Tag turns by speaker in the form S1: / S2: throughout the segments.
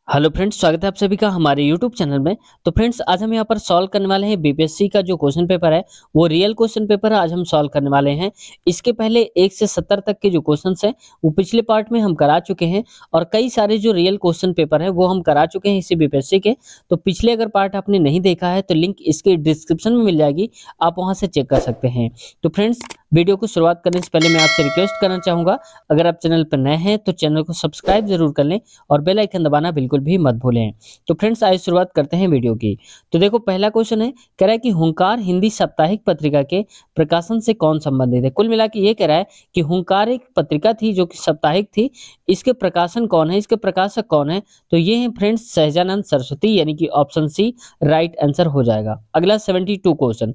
S1: Hello friends, स्वागत है आप सभी का हमारे यूट्यूब चैनल में। तो फ्रेंड्स, आज हम यहाँ पर सॉल्व करने वाले हैं बीपीएससी का जो क्वेश्चन पेपर है, वो रियल क्वेश्चन पेपर आज हम सॉल्व करने वाले हैं। इसके पहले 1 से 70 तक के जो क्वेश्चंस हैं वो पिछले पार्ट में हम करा चुके हैं, और कई सारे जो रियल क्वेश्चन पेपर है वो हम करा चुके हैं इसी बीपीएससी के। तो पिछले अगर पार्ट आपने नहीं देखा है तो लिंक इसके डिस्क्रिप्शन में मिल जाएगी, आप वहाँ से चेक कर सकते हैं। तो फ्रेंड्स, वीडियो को शुरुआत करने से पहले मैं आपसे रिक्वेस्ट करना चाहूँगा, अगर आप चैनल पर नए हैं तो चैनल को सब्सक्राइब जरूर कर लें और बेल आइकन दबाना बिल्कुल भी मत भूलें। तो फ्रेंड्स, आइए शुरुआत करते हैं वीडियो की। तो देखो, पहला क्वेश्चन है, कह रहा है कि हुंकार हिंदी साप्ताहिक पत्रिका के प्रकाशन से कौन संबंधित है। कुल मिला के ये कह रहा है कि हुंकार एक पत्रिका थी जो कि साप्ताहिक थी, इसके प्रकाशन कौन है, इसके प्रकाशक कौन है। तो ये है फ्रेंड्स सहजानंद सरस्वती, यानी कि ऑप्शन सी राइट आंसर हो जाएगा। अगला 72 क्वेश्चन।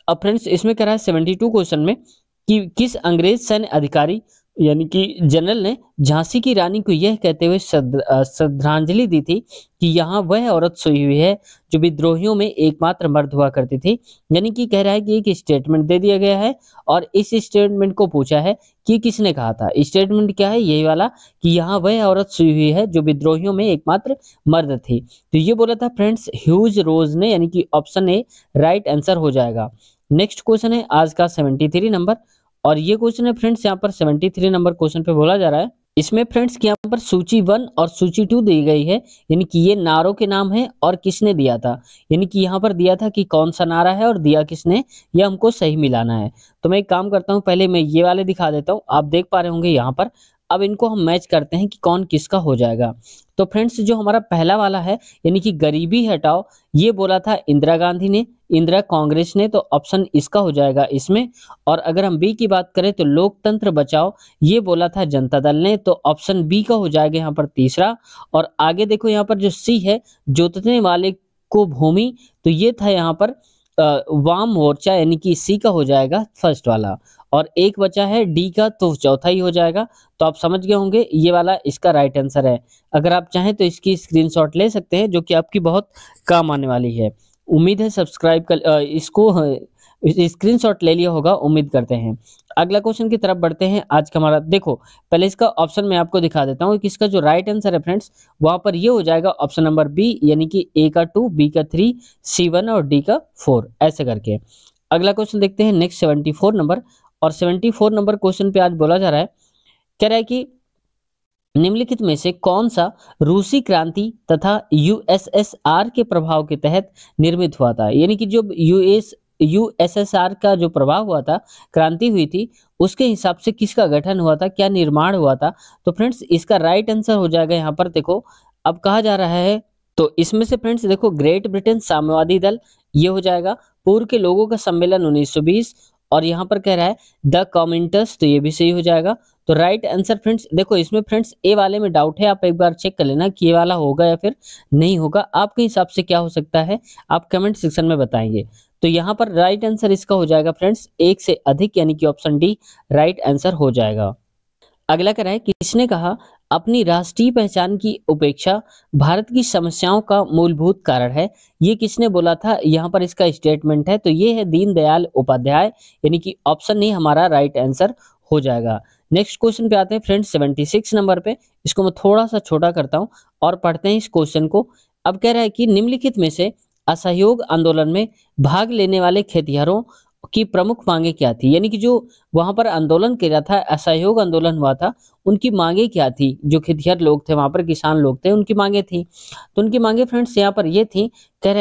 S1: अब फ्रेंड्स, इसमें कह रहा है 72 क्वेश्चन में कि किस अंग्रेज सैन्य अधिकारी यानी कि जनरल ने झांसी की रानी को यह कहते हुए श्रद्धांजलि दी थी कि यहाँ वह औरत सोई हुई है जो विद्रोहियों में एकमात्र मर्द हुआ करती थी। यानी कि कह रहा है कि एक स्टेटमेंट दे दिया गया है और इस स्टेटमेंट को पूछा है कि किसने कहा था। स्टेटमेंट क्या है, यही वाला कि यहाँ वह औरत सोई हुई है जो विद्रोहियों में एकमात्र मर्द थी। तो ये बोला था फ्रेंड्स ह्यूज रोज ने, यानी कि ऑप्शन ए राइट आंसर हो जाएगा। नेक्स्ट क्वेश्चन है आज का 73 नंबर, और ये क्वेश्चन है फ्रेंड्स यहाँ पर 73 नंबर क्वेश्चन पे बोला जा रहा है। इसमें फ्रेंड्स यहाँ पर सूची 1 और सूची 2 दी गई है, यानी कि ये नारों के नाम है और किसने दिया था। यानी कि यहाँ पर दिया था कि कौन सा नारा है और दिया किसने, ये हमको सही मिलाना है। तो मैं एक काम करता हूँ, पहले मैं ये वाले दिखा देता हूँ, आप देख पा रहे होंगे यहाँ पर। अब इनको हम मैच करते हैं कि कौन किसका हो जाएगा। तो फ्रेंड्स, जो हमारा पहला वाला है यानी कि गरीबी हटाओ, ये बोला था इंदिरा गांधी ने, इंदिरा कांग्रेस ने, तो ऑप्शन इसका हो जाएगा इसमें। और अगर हम बी की बात करें तो लोकतंत्र बचाओ, ये बोला था जनता दल ने, तो ऑप्शन बी का हो जाएगा यहाँ पर तीसरा। और आगे देखो यहाँ पर जो सी है, जोतने वाले को भूमि, तो ये था यहाँ पर वाम मोर्चा, यानी कि सी का हो जाएगा फर्स्ट वाला। और एक बचा है डी का, तो चौथा ही हो जाएगा। तो आप समझ गए होंगे ये वाला इसका राइट आंसर है। अगर आप चाहें तो इसकी स्क्रीनशॉट ले सकते हैं, जो कि आपकी बहुत काम आने वाली है। उम्मीद है सब्सक्राइब कर इसको स्क्रीनशॉट ले लिया होगा, उम्मीद करते हैं। अगला क्वेश्चन की तरफ बढ़ते हैं। आज का हमारा देखो, पहले इसका ऑप्शन मैं आपको दिखा देता हूँ कि इसका जो राइट आंसर है फ्रेंड्स, वहां पर ये हो जाएगा ऑप्शन नंबर बी, यानी कि ए का 2, बी का 3, सी 1 और डी का 4, ऐसे करके। अगला क्वेश्चन देखते हैं नेक्स्ट 74 नंबर, और 74 नंबर क्वेश्चन पे आज बोला जा रहा है, कह रहा है कि निम्नलिखित में से कौन सा रूसी क्रांति तथा यूएसएसआर के प्रभाव के तहत निर्मित हुआ था। यानी कि जो यूएसएसआर का जो प्रभाव हुआ था, क्रांति हुई थी, उसके हिसाब से किसका गठन हुआ था, क्या निर्माण हुआ था। तो फ्रेंड्स, इसका राइट आंसर हो जाएगा यहाँ पर। देखो, अब कहा जा रहा है, तो इसमें से फ्रेंड्स देखो, ग्रेट ब्रिटेन साम्यवादी दल ये हो जाएगा, पूर्व के लोगों का सम्मेलन 1920, और यहाँ पर कह रहा है द कॉमेंटर्स, तो ये भी सही हो जाएगा। तो राइट आंसर फ्रेंड्स देखो, इसमें फ्रेंड्स ए वाले में डाउट है, आप एक बार चेक कर लेना कि ये वाला होगा या फिर नहीं होगा। आपके हिसाब से क्या हो सकता है, आप कमेंट सेक्शन में बताएंगे। तो यहाँ पर राइट आंसर इसका हो जाएगा फ्रेंड्स एक से अधिक, यानी कि ऑप्शन डी राइट आंसर हो जाएगा। अगला कह रहा है, किसने कहा अपनी राष्ट्रीय पहचान की उपेक्षा भारत की समस्याओं का मूलभूत कारण है। ये किसने बोला था, यहाँ पर इसका स्टेटमेंट है, तो ये है दीनदयाल उपाध्याय, यानी कि ऑप्शन ए हमारा राइट आंसर हो जाएगा। नेक्स्ट क्वेश्चन पे आते हैं फ्रेंड्स 76 नंबर पे। इसको मैं थोड़ा सा छोटा करता हूँ और पढ़ते हैं इस क्वेश्चन को। अब कह रहा है कि निम्नलिखित में से असहयोग आंदोलन में भाग लेने वाले खेतिहरों की प्रमुख मांगे क्या थी। यानी कि जो वहां पर आंदोलन किया था, असहयोग आंदोलन हुआ था, उनकी मांगे क्या थी। जो खेतिहर लोग थे, वहां पर किसान लोग थे, उनकी मांगे थी। तो उनकी मांगे फ्रेंड्स यहाँ पर ये थी, कह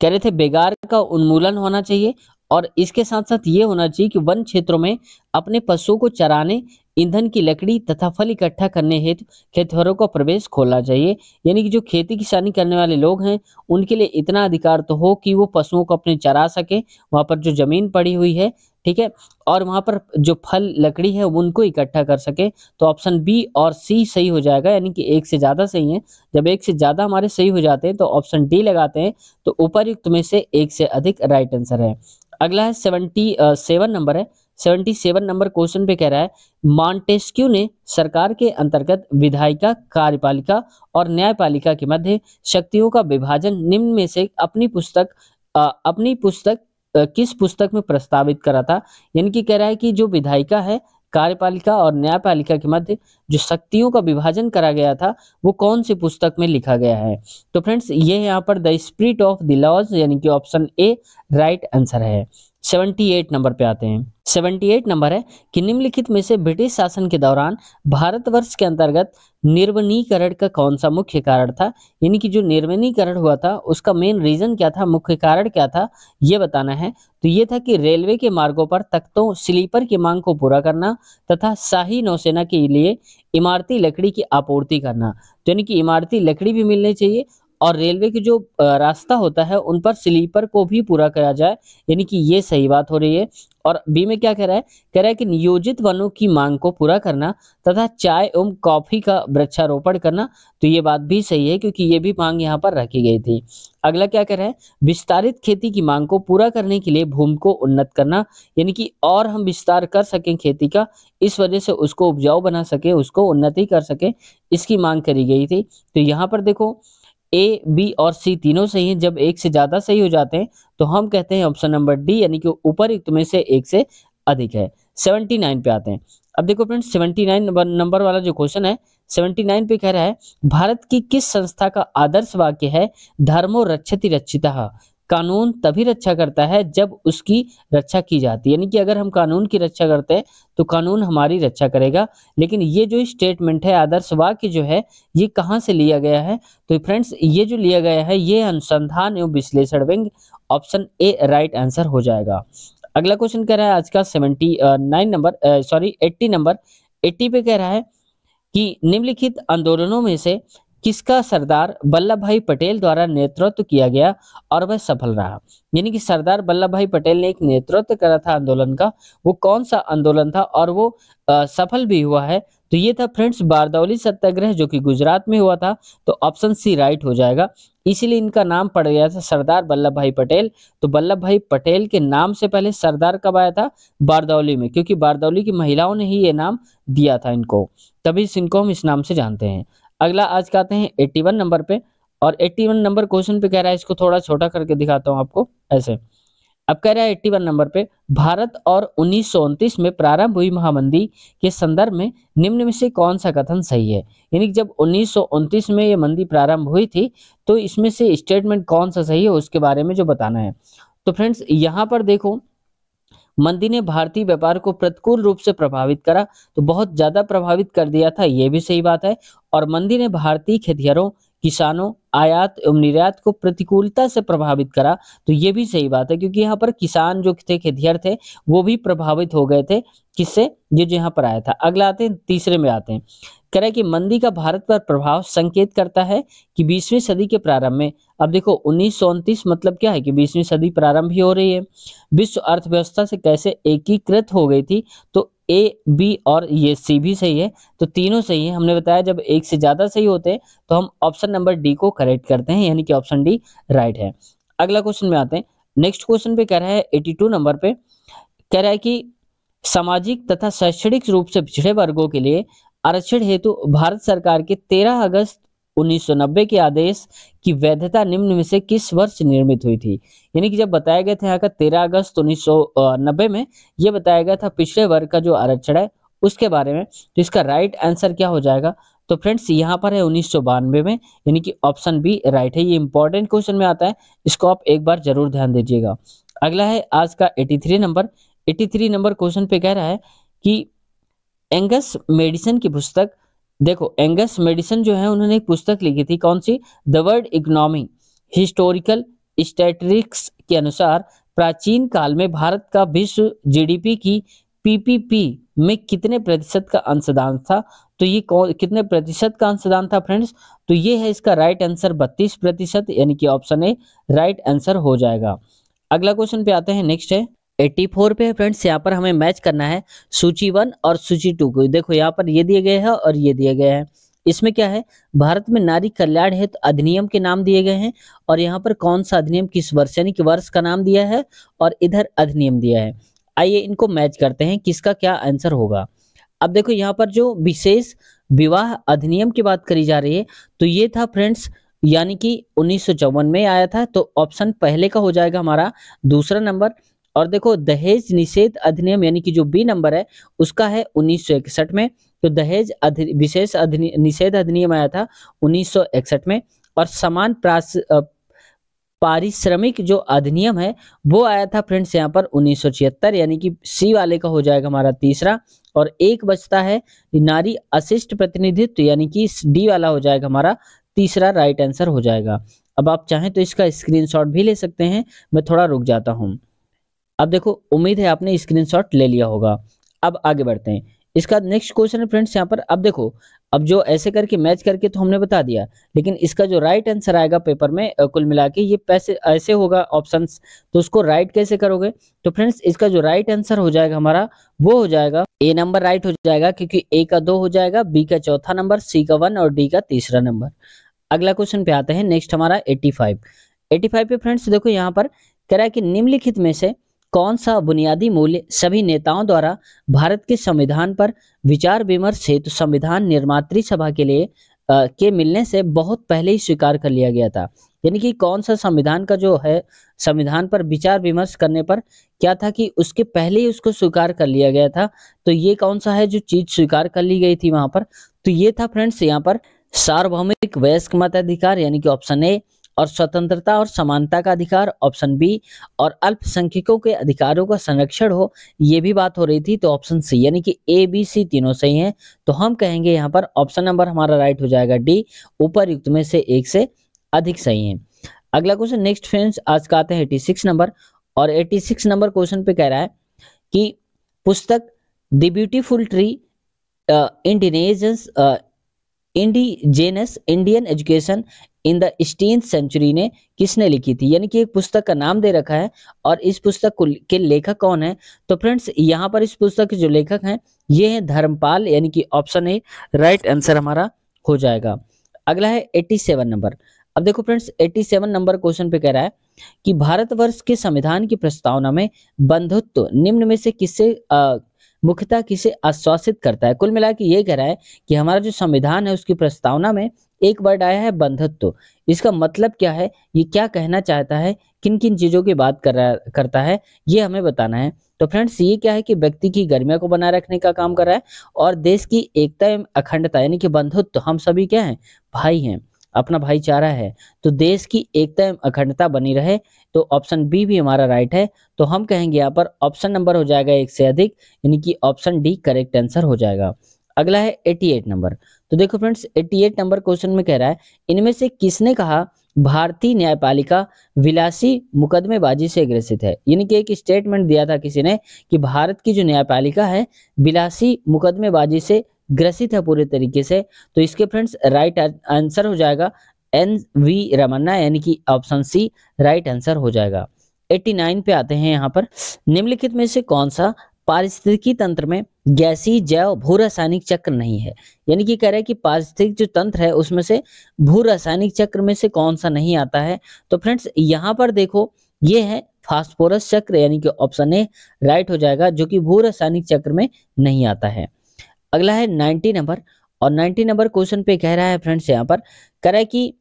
S1: रहे थे बेगार का उन्मूलन होना चाहिए, और इसके साथ साथ ये होना चाहिए कि वन क्षेत्रों में अपने पशुओं को चराने, ईंधन की लकड़ी तथा फल इकट्ठा करने हेतु खेतिहरों का प्रवेश खोलना चाहिए। यानी कि जो खेती किसानी करने वाले लोग हैं, उनके लिए इतना अधिकार तो हो कि वो पशुओं को अपने चरा सके, वहां पर जो जमीन पड़ी हुई है, ठीक है, और वहां पर जो फल लकड़ी है उनको इकट्ठा कर सके। तो ऑप्शन बी और सी सही हो जाएगा, यानी कि एक से ज्यादा सही है। जब एक से ज्यादा हमारे सही हो जाते हैं तो ऑप्शन डी लगाते हैं, तो उपर्युक्त में से एक से अधिक राइट आंसर है। अगला है 77 नंबर है। 77 नंबर क्वेश्चन पे कह रहा है, मॉन्टेस्क्यू ने सरकार के अंतर्गत विधायिका, कार्यपालिका और न्यायपालिका के मध्य शक्तियों का विभाजन निम्न में से अपनी पुस्तक किस पुस्तक में प्रस्तावित करा था। यानी कि कह रहा है कि जो विधायिका है, कार्यपालिका और न्यायपालिका के मध्य जो शक्तियों का विभाजन करा गया था वो कौन सी पुस्तक में लिखा गया है? तो फ्रेंड्स ये यहाँ पर the spirit of the laws यानी कि ऑप्शन ए राइट आंसर है। 78 नंबर पे आते हैं। 78 नंबर है कि निम्नलिखित में से ब्रिटिश शासन के दौरान भारतवर्ष के अंतर्गत निर्वनीकरण का कौन सा मुख्य कारण था? यानी कि जो निर्वनीकरण हुआ था उसका मेन रीजन क्या था, मुख्य कारण क्या था, ये बताना है। तो ये था कि रेलवे के मार्गों पर तख्तों स्लीपर की मांग को पूरा करना तथा शाही नौसेना के लिए इमारती लकड़ी की आपूर्ति करना। तो यानी कि इमारती लकड़ी भी मिलनी चाहिए और रेलवे की जो रास्ता होता है उन पर स्लीपर को भी पूरा करा जाए, यानी कि ये सही बात हो रही है। और बी में क्या कह रहा है? कह रहा है कि नियोजित वनों की मांग को पूरा करना तथा चाय एवं कॉफी का वृक्षारोपण करना। तो ये बात भी सही है क्योंकि ये भी मांग यहाँ पर रखी गई थी। अगला क्या कह रहा है? विस्तारित खेती की मांग को पूरा करने के लिए भूमि को उन्नत करना, यानी कि और हम विस्तार कर सकें खेती का, इस वजह से उसको उपजाऊ बना सके, उसको उन्नति कर सके, इसकी मांग करी गई थी। तो यहाँ पर देखो ए, बी और सी तीनों सही हैं। जब एक से ज्यादा सही हो जाते हैं तो हम कहते हैं ऑप्शन नंबर डी यानी कि उपरयुक्त में से एक से अधिक है। 79 पे आते हैं। अब देखो फ्रेंड्स 79 नंबर वाला जो क्वेश्चन है 79 पे कह रहा है भारत की किस संस्था का आदर्श वाक्य है धर्मो रक्षति रक्षितः, कानून तभी रक्षा करता है जब उसकी रक्षा की जाती है। यानी कि अगर हम कानून की रक्षा करते हैं तो कानून हमारी रक्षा करेगा। लेकिन ये जो स्टेटमेंट है आदर्श वाक्य जो है ये कहाँ से लिया गया है? तो फ्रेंड्स ये जो लिया गया है ये अनुसंधान एवं विश्लेषण wing, option A right answer हो जाएगा। अगला क्वेश्चन कह रहा है आज का 80 नंबर 80 पे कह रहा है कि निम्नलिखित आंदोलनों में से किसका सरदार वल्लभ भाई पटेल द्वारा नेतृत्व किया गया और वह सफल रहा? यानी कि सरदार वल्लभ भाई पटेल ने एक नेतृत्व करा था आंदोलन का, वो कौन सा आंदोलन था और वो सफल भी हुआ है? तो ये था फ्रेंड्स बारदौली सत्याग्रह जो कि गुजरात में हुआ था। तो ऑप्शन सी राइट हो जाएगा। इसीलिए इनका नाम पड़ गया था सरदार वल्लभ भाई पटेल। तो वल्लभ भाई पटेल के नाम से पहले सरदार कब आया था? बारदौली में, क्योंकि बारदौली की महिलाओं ने ही ये नाम दिया था इनको, तभी इनको हम इस नाम से जानते हैं। अगला आज का आते हैं 81 नंबर पे और 81 नंबर क्वेश्चन पे कह रहा है, इसको थोड़ा छोटा करके दिखाता हूं आपको ऐसे। अब कह रहा है 81 नंबर पे भारत और 1929 में प्रारंभ हुई महामंदी के संदर्भ में निम्न में से कौन सा कथन सही है? यानी कि जब 1929 में ये मंदी प्रारंभ हुई थी तो इसमें से स्टेटमेंट कौन सा सही है उसके बारे में जो बताना है। तो फ्रेंड्स यहाँ पर देखो मंदी ने भारतीय व्यापार को प्रतिकूल रूप से प्रभावित करा, तो बहुत ज्यादा प्रभावित कर दिया था, ये भी सही बात है। और मंदी ने भारतीय खेतिहरों, किसानों, आयात एवं निर्यात को प्रतिकूलता से प्रभावित करा, तो ये भी सही बात है क्योंकि यहाँ पर किसान जो थे, खेतिहर थे, वो भी प्रभावित हो गए थे। किससे? ये जो यहाँ पर आया था। अगला आते हैं तीसरे में आते हैं। कह रहा है कि मंदी का भारत पर प्रभाव संकेत करता है कि 20वीं सदी के प्रारंभ में, अब देखो 1929 मतलब क्या है कि 20वीं सदी प्रारंभ ही हो रही है, विश्व अर्थव्यवस्था से कैसे एकीकृत हो गई थी। तो ए, बी और ये सी भी सही है, तो तीनों सही है। हमने बताया जब एक से ज्यादा सही होते हैं तो हम ऑप्शन नंबर डी को करेक्ट करते हैं, यानी कि ऑप्शन डी राइट है। अगला क्वेश्चन में आते हैं। नेक्स्ट क्वेश्चन पे कह रहा है 82 नंबर पे कह रहा है कि सामाजिक तथा शैक्षणिक रूप से पिछड़े वर्गों के लिए आरक्षण हेतु भारत सरकार के 13 अगस्त 1990 के आदेश की वैधता निम्न में से किस वर्ष निर्मित हुई थी? यानी कि जब बताया गया था यहाँ का 13 अगस्त 1990 में ये बताया गया था पिछड़े वर्ग का जो आरक्षण है उसके बारे में। तो इसका राइट आंसर क्या हो जाएगा? तो फ्रेंड्स यहाँ पर है 1992 में, यानी कि ऑप्शन बी राइट है। ये इंपॉर्टेंट क्वेश्चन में आता है, इसको आप एक बार जरूर ध्यान दीजिएगा। अगला है आज का 83 नंबर। 83 नंबर क्वेश्चन पे कह रहा है कि एंगस मेडिसन की पुस्तक, देखो एंगस मेडिसन जो है उन्होंने एक पुस्तक लिखी थी, कौन सी? The world economy historical statistics के अनुसार प्राचीन काल में भारत का विश्व जीडीपी की पीपीपी में कितने प्रतिशत का अंशदान था? तो ये कितने प्रतिशत का अंशदान था फ्रेंड्स? तो ये है इसका राइट आंसर 32%, यानी कि ऑप्शन ए राइट आंसर हो जाएगा। अगला क्वेश्चन पे आते हैं। नेक्स्ट है 84 पे है फ्रेंड्स। यहाँ पर हमें मैच करना है सूची 1 और सूची 2 को। देखो यहाँ पर ये दिए गए हैं और ये दिए गए हैं। इसमें क्या है? भारत में नारी कल्याण हेतु अधिनियम के नाम दिए गए हैं और यहाँ पर कौन सा अधिनियम किस वर्ष, यानी कि वर्ष का नाम दिया है और इधर अधिनियम दिया है। आइए इनको मैच करते हैं, किसका क्या आंसर होगा। अब देखो यहाँ पर जो विशेष विवाह अधिनियम की बात करी जा रही है तो ये था फ्रेंड्स, यानी कि 1954 में आया था, तो ऑप्शन पहले का हो जाएगा हमारा दूसरा नंबर। और देखो दहेज निषेध अधिनियम यानी कि जो बी नंबर है उसका है 1961 में। तो दहेज विशेष निषेध अधिनियम आया था 1961 में। और समान पारिश्रमिक जो अधिनियम है वो आया था फ्रेंड्स यहाँ पर 1976, यानी कि सी वाले का हो जाएगा हमारा तीसरा। और एक बचता है नारी अशिष्ट प्रतिनिधित्व, यानी कि डी वाला हो जाएगा हमारा तीसरा राइट आंसर हो जाएगा। अब आप चाहें तो इसका स्क्रीनशॉट भी ले सकते हैं, मैं थोड़ा रुक जाता हूं। अब देखो उम्मीद है आपने स्क्रीनशॉट ले लिया होगा। अब आगे बढ़ते हैं। इसका नेक्स्ट क्वेश्चन है फ्रेंड्स यहाँ पर। अब देखो, अब जो ऐसे करके मैच करके तो हमने बता दिया, लेकिन इसका जो राइट आंसर आएगा पेपर में कुल मिला के ये पैसे ऐसे होगा ऑप्शंस, तो उसको राइट कैसे करोगे? तो फ्रेंड्स इसका जो राइट आंसर हो जाएगा हमारा वो हो जाएगा ए नंबर राइट हो जाएगा, क्योंकि ए का 2 हो जाएगा, बी का चौथा नंबर, सी का 1 और डी का तीसरा नंबर। अगला क्वेश्चन पे आते हैं। नेक्स्ट हमारा 85 पे फ्रेंड्स देखो यहाँ पर कह रहा है कि निम्नलिखित में से कौन सा बुनियादी मूल्य सभी नेताओं द्वारा भारत के संविधान पर विचार विमर्श हेतु संविधान निर्मात्री सभा के लिए के मिलने से बहुत पहले ही स्वीकार कर लिया गया था? यानी कि कौन सा संविधान का जो है संविधान पर विचार विमर्श करने पर क्या था कि उसके पहले ही उसको स्वीकार कर लिया गया था। तो ये कौन सा है जो चीज स्वीकार कर ली गई थी वहां पर? तो ये था फ्रेंड्स यहाँ पर सार्वभौमिक वयस्क मताधिकार यानी कि ऑप्शन ए, और स्वतंत्रता और समानता का अधिकार ऑप्शन बी, और अल्पसंख्यकों के अधिकारों का संरक्षण हो ये भी बात हो रही थी तो ऑप्शन सी, यानी कि ए बी सी तीनों सही हैं। तो हम कहेंगे यहाँ पर ऑप्शन नंबर हमारा राइट हो जाएगा डी, ऊपर्युक्त में से एक से अधिक सही है। अगला क्वेश्चन नेक्स्ट फ्रेंड्स आज का आते हैं 86 नंबर। और 86 नंबर क्वेश्चन पे कह रहा है कि पुस्तक the beautiful tree indigenous Indian education in the 16th century ने किसने लिखी थी? यानी कि एक पुस्तक का नाम दे रखा है और इस पुस्तक के लेखक कौन है? तो फ्रेंड्स यहाँ पर इस पुस्तक के जो लेखक हैं ये हैं धर्मपाल, यानी कि ऑप्शन ए राइट आंसर हमारा हो जाएगा। अगला है 87 नंबर। अब देखो फ्रेंड्स 87 नंबर क्वेश्चन पे कह रहा है कि भारतवर्ष के संविधान की प्रस्तावना में बंधुत्व निम्न में से किससे मुख्यतः किसे आश्वासित करता है? कुल मिला के ये कह रहा है कि हमारा जो संविधान है उसकी प्रस्तावना में एक वर्ड आया है बंधुत्व। इसका मतलब क्या है, ये क्या कहना चाहता है, किन किन चीजों की बात करता है ये हमें बताना है। तो फ्रेंड्स ये क्या है कि व्यक्ति की गरिमा को बनाए रखने का काम कर रहा है और देश की एकता एवं अखंडता, यानी कि बंधुत्व, हम सभी क्या हैं, भाई हैं, अपना भाईचारा है, तो देश की एकता एवं अखंडता बनी रहे। तो ऑप्शन बी भी हमारा राइट है। तो हम कहेंगे यहाँ पर ऑप्शन नंबर हो जाएगा एक से अधिक, यानी कि ऑप्शन डी करेक्ट आंसर हो जाएगा। अगला है 88 नंबर। तो देखो फ्रेंड्स 88 नंबर क्वेश्चन में कह रहा है इनमें से किसने कहा भारतीय न्यायपालिका विलासी मुकदमेबाजी से ग्रसित है? यानी कि एक स्टेटमेंट दिया था किसी ने कि भारत की जो न्यायपालिका है विलासी मुकदमेबाजी से ग्रसित है पूरे तरीके से। तो इसके फ्रेंड्स राइट आंसर हो जाएगा एन वी रमन्ना, यानी कि ऑप्शन सी राइट आंसर हो जाएगा। 89 पे आते हैं। यहाँ पर निम्नलिखित में से कौन सा पारिस्थितिकी तंत्र में गैसीय जैव भू रासायनिक चक्र नहीं है? यानी कि कह रहा है कि पारिस्थितिक जो तंत्र है उसमें से भू रासायनिक चक्र में से कौन सा नहीं आता है? तो फ्रेंड्स यहाँ पर देखो ये है फास्फोरस चक्र, यानी कि ऑप्शन ए राइट हो जाएगा, जो कि भू रासायनिक चक्र में नहीं आता है। अगला है 90 नंबर। और 90 नंबर क्वेश्चन पे कह रहा है फ्रेंड्स यहाँ पर कह रहा है कि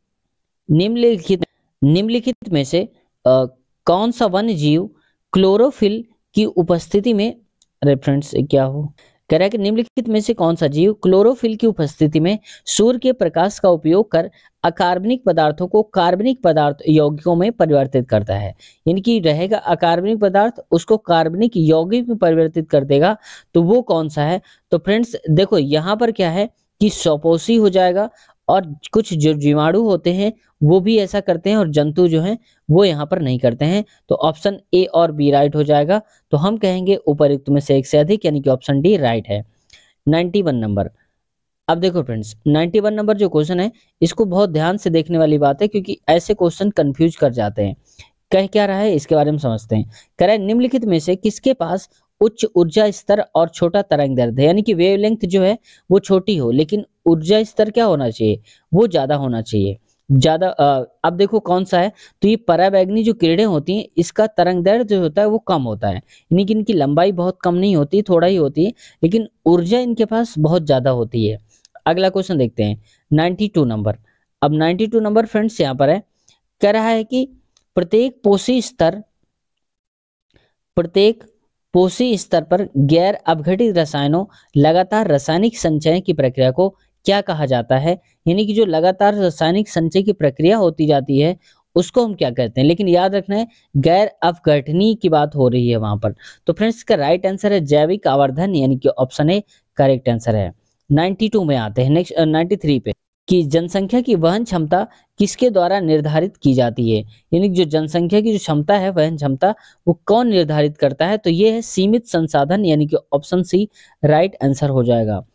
S1: निम्नलिखित में से कौन सा वन्य जीव क्लोरोफिल की उपस्थिति में रेफरेंस क्या हो, कह रहा है कि निम्नलिखित में से कौन सा जीव क्लोरोफिल की उपस्थिति में सूर्य के प्रकाश का उपयोग कर अकार्बनिक पदार्थों को कार्बनिक पदार्थ यौगिकों में परिवर्तित करता है? यानी कि रहेगा अकार्बनिक पदार्थ उसको कार्बनिक यौगिक में परिवर्तित कर देगा, तो वो कौन सा है? तो फ्रेंड्स देखो यहाँ पर क्या है कि सपोषी हो जाएगा, और कुछ जो जीवाणु होते हैं वो भी ऐसा करते हैं और जंतु जो हैं वो यहाँ पर नहीं करते हैं। तो ऑप्शन ए और बी राइट हो जाएगा। तो हम कहेंगे उपर्युक्त में से एक से अधिक, यानी कि ऑप्शन डी राइट है। 91 नंबर। अब देखो फ्रेंड्स 91 नंबर जो क्वेश्चन है इसको बहुत ध्यान से देखने वाली बात है, क्योंकि ऐसे क्वेश्चन कंफ्यूज कर जाते हैं। कह क्या रहा है इसके बारे में समझते हैं। कह रहा है निम्नलिखित में से किसके पास उच्च ऊर्जा स्तर और छोटा तरंग दैर्ध्य, यानी कि वेवलेंथ जो है वो छोटी हो लेकिन ऊर्जा स्तर क्या होना चाहिए, वो ज्यादा होना चाहिए, ज्यादा। अब देखो कौन सा है, तो ये पराबैंगनी जो किरणें होती हैं इसका तरंग दैर्ध्य जो होता है वो कम होता है, यानी कि इनकी लंबाई बहुत कम नहीं होती, थोड़ा ही होती है, लेकिन ऊर्जा इनके पास बहुत ज्यादा होती है। अगला क्वेश्चन देखते हैं 92 नंबर। अब 92 नंबर फ्रेंड्स यहाँ पर है, कह रहा है कि प्रत्येक पोषी स्तर प्रत्येक पोषी स्तर पर गैर अपघटित रसायनों लगातार रासायनिक संचय की प्रक्रिया को क्या कहा जाता है? यानी कि जो लगातार रासायनिक संचय की प्रक्रिया होती जाती है उसको हम क्या कहते हैं? लेकिन याद रखना है गैर अपघटनीय की बात हो रही है वहां पर। तो फ्रेंड्स इसका राइट आंसर है जैविक आवर्धन, यानी कि ऑप्शन ए करेक्ट आंसर है। 92 में आते हैं, नेक्स्ट 93 पे, कि जनसंख्या की वहन क्षमता किसके द्वारा निर्धारित की जाती है? यानी कि जो जनसंख्या की जो क्षमता है, वहन क्षमता, वो कौन निर्धारित करता है? तो ये है सीमित संसाधन, यानी कि ऑप्शन सी राइट आंसर हो जाएगा।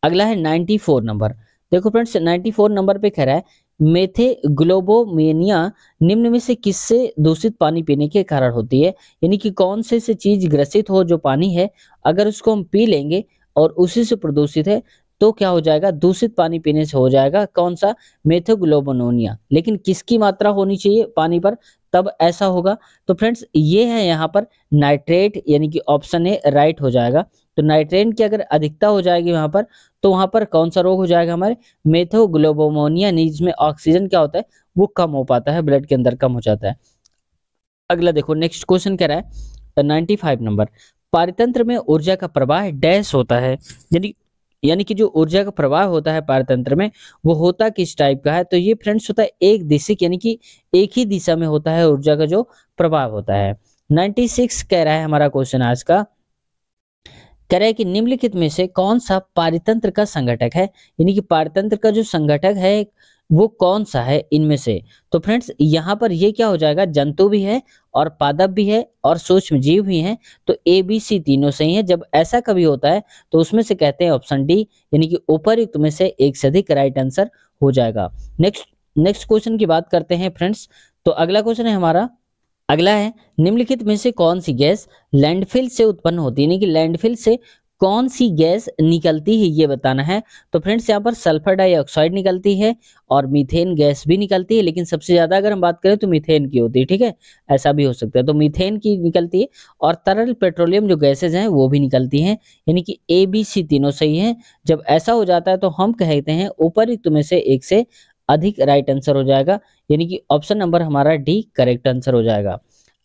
S1: अगला है 94 नंबर। देखो फ्रेंड्स 94 नंबर पे कह रहा है मेथेग्लोबोमेनिया निम्न में से किससे दूषित पानी पीने के कारण होती है? यानी कि कौन से चीज ग्रसित हो जो पानी है, अगर उसको हम पी लेंगे और उसी से प्रदूषित है तो क्या हो जाएगा? दूषित पानी पीने से हो जाएगा। कौन सा? मेथोग्लोबोनोनिया। लेकिन किसकी मात्रा होनी चाहिए पानी पर तब ऐसा होगा? तो फ्रेंड्स ये है यहाँ पर नाइट्रेट, यानी कि ऑप्शन ए राइट हो जाएगा। तो नाइट्रेट की अगर अधिकता हो जाएगी वहां पर तो वहां पर कौन सा रोग हो जाएगा? हमारे मेथोग्लोबोमोनिया, जिसमें ऑक्सीजन क्या होता है वो कम हो पाता है, ब्लड के अंदर कम हो जाता है। अगला देखो नेक्स्ट क्वेश्चन कह रहा है 95 नंबर, पारतंत्र में ऊर्जा का प्रवाह डैश होता है। यानी कि जो ऊर्जा का प्रवाह होता है पारतंत्र में वो होता किस टाइप का है? तो ये फ्रेंड्स होता है एक दिशिक, यानी कि एक ही दिशा में होता है ऊर्जा का जो प्रवाह होता है। 96 कह रहा है हमारा क्वेश्चन आज का, कह रहा है कि निम्नलिखित में से कौन सा पारतंत्र का संघटक है? यानी कि पारतंत्र का जो संघटक है वो कौन सा है इनमें से? तो फ्रेंड्स यहाँ पर ये क्या हो जाएगा? जंतु भी है और पादप भी है और सूक्ष्म जीव भी हैं। तो ए बी सी तीनों सही है। जब ऐसा कभी होता है तो उसमें से कहते हैं ऑप्शन डी, यानी कि उपर्युक्त में से एक से अधिक राइट आंसर हो जाएगा। नेक्स्ट क्वेश्चन की बात करते हैं फ्रेंड्स। तो अगला क्वेश्चन है हमारा, अगला है निम्नलिखित में से कौन सी गैस लैंडफिल से उत्पन्न होती है? यानी कि लैंडफिल से कौन सी गैस निकलती है ये बताना है। तो फ्रेंड्स यहाँ पर सल्फर डाइऑक्साइड निकलती है और मीथेन गैस भी निकलती है, लेकिन सबसे ज्यादा अगर हम बात करें तो मीथेन की होती है। ठीक है, ऐसा भी हो सकता है। तो मीथेन की निकलती है और तरल पेट्रोलियम जो गैसेज हैं वो भी निकलती हैं, यानी कि ए बी सी तीनों सही है। जब ऐसा हो जाता है तो हम कहते हैं उपयुक्त में से एक से अधिक राइट आंसर हो जाएगा, यानी कि ऑप्शन नंबर हमारा डी करेक्ट आंसर हो जाएगा।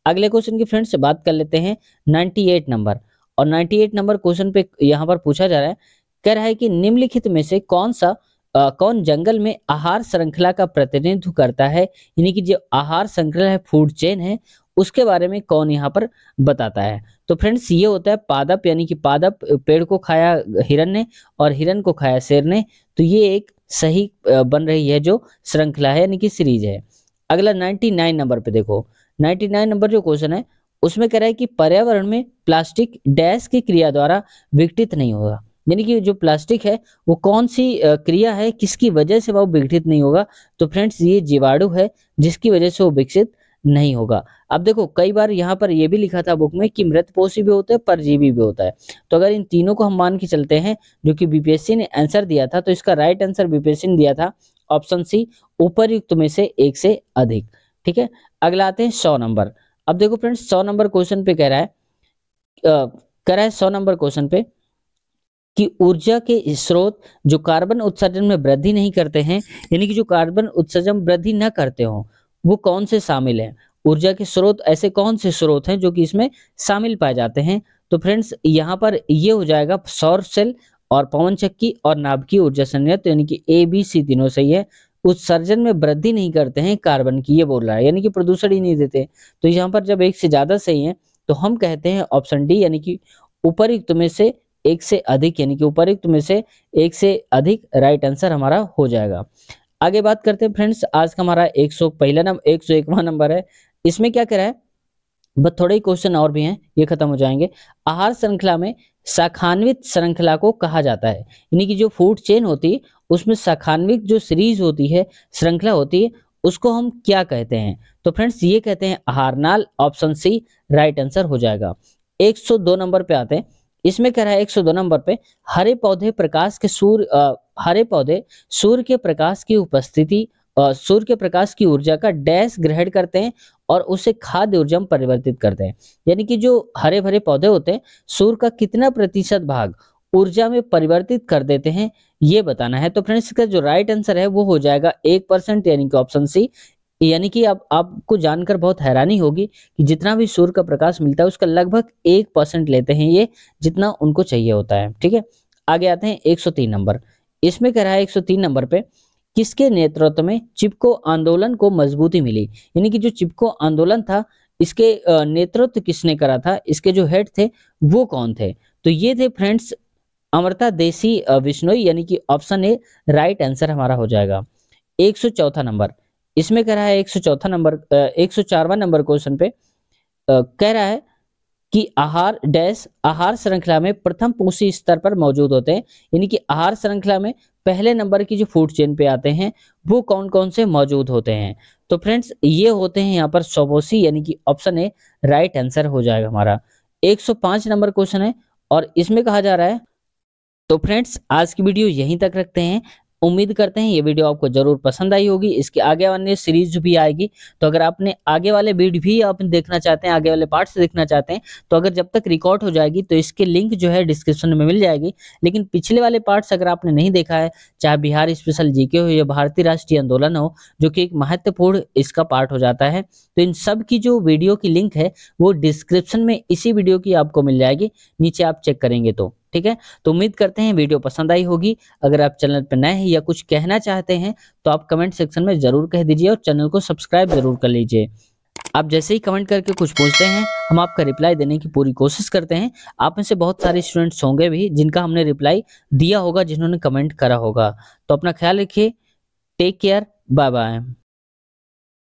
S1: अगले क्वेश्चन की फ्रेंड्स से बात कर लेते हैं 98 नंबर। और 98 नंबर क्वेश्चन पे यहाँ पर पूछा जा रहा है, कह रहा है कि निम्नलिखित में से कौन जंगल में आहार श्रृंखला का प्रतिनिधित्व करता है? यानी कि जो आहार श्रृंखला है, फूड चेन है, उसके बारे में कौन यहाँ पर बताता है? तो फ्रेंड्स ये होता है पादप, यानी कि पादप पेड़ को खाया हिरन ने और हिरन को खाया शेर ने। तो ये एक सही बन रही है जो श्रृंखला है, यानी कि सीरीज है। अगला 99 नंबर पे देखो, 99 नंबर जो क्वेश्चन है उसमें कह रहा है कि पर्यावरण में प्लास्टिक डैश की क्रिया द्वारा विघटित नहीं होगा। यानी कि जो प्लास्टिक है वो कौन सी क्रिया है, किसकी वजह से वो विघटित नहीं होगा? तो फ्रेंड्स ये जीवाणु है जिसकी वजह से वो विकसित नहीं होगा। अब देखो कई बार यहाँ पर ये भी लिखा था बुक में कि मृतपोषी भी होता है, परजीवी भी होता है। तो अगर इन तीनों को हम मान के चलते हैं जो कि बीपीएससी ने आंसर दिया था, तो इसका राइट आंसर बीपीएससी ने दिया था ऑप्शन सी उपर्युक्त में से एक से अधिक। ठीक है, अगला आते हैं 100 नंबर। अब देखो फ्रेंड्स 100 नंबर क्वेश्चन पे कह रहा है, 100 नंबर क्वेश्चन पे कि ऊर्जा के स्रोत जो कार्बन उत्सर्जन में वृद्धि नहीं करते हैं, यानी कि जो कार्बन उत्सर्जन वृद्धि न करते हो, वो कौन से शामिल हैं? ऊर्जा के स्रोत ऐसे कौन से स्रोत हैं जो कि इसमें शामिल पाए जाते हैं? तो फ्रेंड्स यहाँ पर ये हो जाएगा सौर सेल और पवन चक्की और नाभिकीय ऊर्जा संयंत्र, यानी कि ए बी सी तीनों सही है। उत्सर्जन में वृद्धि नहीं करते हैं कार्बन की, ये बोल रहा है, यानी कि प्रदूषण ही नहीं देते। तो यहाँ पर जब एक से ज्यादा सही है तो हम कहते हैं ऑप्शन डी, यानी कि उपर्युक्त में से एक से अधिक, यानी कि उपर्युक्त में से एक से अधिक राइट आंसर हमारा हो जाएगा। आगे बात करते हैं फ्रेंड्स, आज का हमारा 101वां नंबर है। इसमें क्या कह रहा है, बस थोड़े ही क्वेश्चन और भी हैं, ये खत्म हो जाएंगे। आहार श्रृंखला में शाखान्वित श्रृंखला को कहा जाता है, यानी कि जो फूड चेन होती है उसमें शाखान्वित जो सीरीज होती है, श्रृंखला होती है, उसको हम क्या कहते हैं? तो फ्रेंड्स ये कहते हैं आहार नाल, ऑप्शन सी राइट आंसर हो जाएगा। 102 नंबर पे आते हैं। इसमें कह रहा है 102 नंबर पे हरे पौधे सूर्य के प्रकाश की उपस्थिति, सूर्य के प्रकाश की ऊर्जा का डैश ग्रहण करते हैं और उसे खाद्य ऊर्जा में परिवर्तित करते हैं। यानी कि जो हरे भरे पौधे होते हैं सूर्य का कितना प्रतिशत भाग ऊर्जा में परिवर्तित कर देते हैं, ये बताना है। तो फ्रेंड्स इसका जो राइट आंसर है वो हो जाएगा 1%, यानी कि ऑप्शन सी यानी कि अब आपको जानकर बहुत हैरानी होगी कि जितना भी सूर्य का प्रकाश मिलता है उसका लगभग 1% लेते हैं ये, जितना उनको चाहिए होता है। ठीक है, आगे आते हैं 103 नंबर। इसमें कह रहा है 103 नंबर पे, किसके नेतृत्व में चिपको आंदोलन को मजबूती मिली? यानी कि जो चिपको आंदोलन था इसके नेतृत्व किसने करा था, इसके जो हेड थे वो कौन थे? तो ये थे फ्रेंड्स अमृता देसी बिश्नोई, यानी कि ऑप्शन ए राइट आंसर हमारा हो जाएगा। 104 नंबर। इसमें कह रहा है 104 नंबर 104वां नंबर क्वेश्चन पे कह रहा है कि आहार डैश आहार श्रृंखला में प्रथम पोषी स्तर पर मौजूद होते हैं। यानी कि आहार श्रृंखला में पहले नंबर की जो फूड चेन पे आते हैं वो कौन कौन से मौजूद होते हैं? तो फ्रेंड्स ये होते हैं यहाँ पर स्वपोषी, यानी कि ऑप्शन ए राइट आंसर हो जाएगा हमारा। 105 नंबर क्वेश्चन है और इसमें कहा जा रहा है, तो फ्रेंड्स आज की वीडियो यहीं तक रखते हैं। उम्मीद करते हैं ये वीडियो आपको जरूर पसंद आई होगी। इसके आगे वाले सीरीज भी आएगी, तो अगर आपने आगे वाले वीडियो भी आप देखना चाहते हैं, आगे वाले पार्ट से देखना चाहते हैं, तो अगर जब तक रिकॉर्ड हो जाएगी तो इसके लिंक जो है डिस्क्रिप्शन में मिल जाएगी। लेकिन पिछले वाले पार्ट्स अगर आपने नहीं देखा है, चाहे बिहार स्पेशल जीके हो या भारतीय राष्ट्रीय आंदोलन हो, जो कि एक महत्वपूर्ण इसका पार्ट हो जाता है, तो इन सब की जो वीडियो की लिंक है वो डिस्क्रिप्शन में इसी वीडियो की आपको मिल जाएगी, नीचे आप चेक करेंगे तो। ठीक है, तो उम्मीद करते हैं वीडियो पसंद आई होगी। अगर आप चैनल पर नए हैं या कुछ कहना चाहते हैं तो आप कमेंट सेक्शन में जरूर कह दीजिए और चैनल को सब्सक्राइब जरूर कर लीजिए। आप जैसे ही कमेंट करके कुछ पूछते हैं हम आपका रिप्लाई देने की पूरी कोशिश करते हैं। आप में से बहुत सारे स्टूडेंट्स होंगे भी जिनका हमने रिप्लाई दिया होगा, जिन्होंने कमेंट करा होगा। तो अपना ख्याल रखिए, टेक केयर, बाय बाय।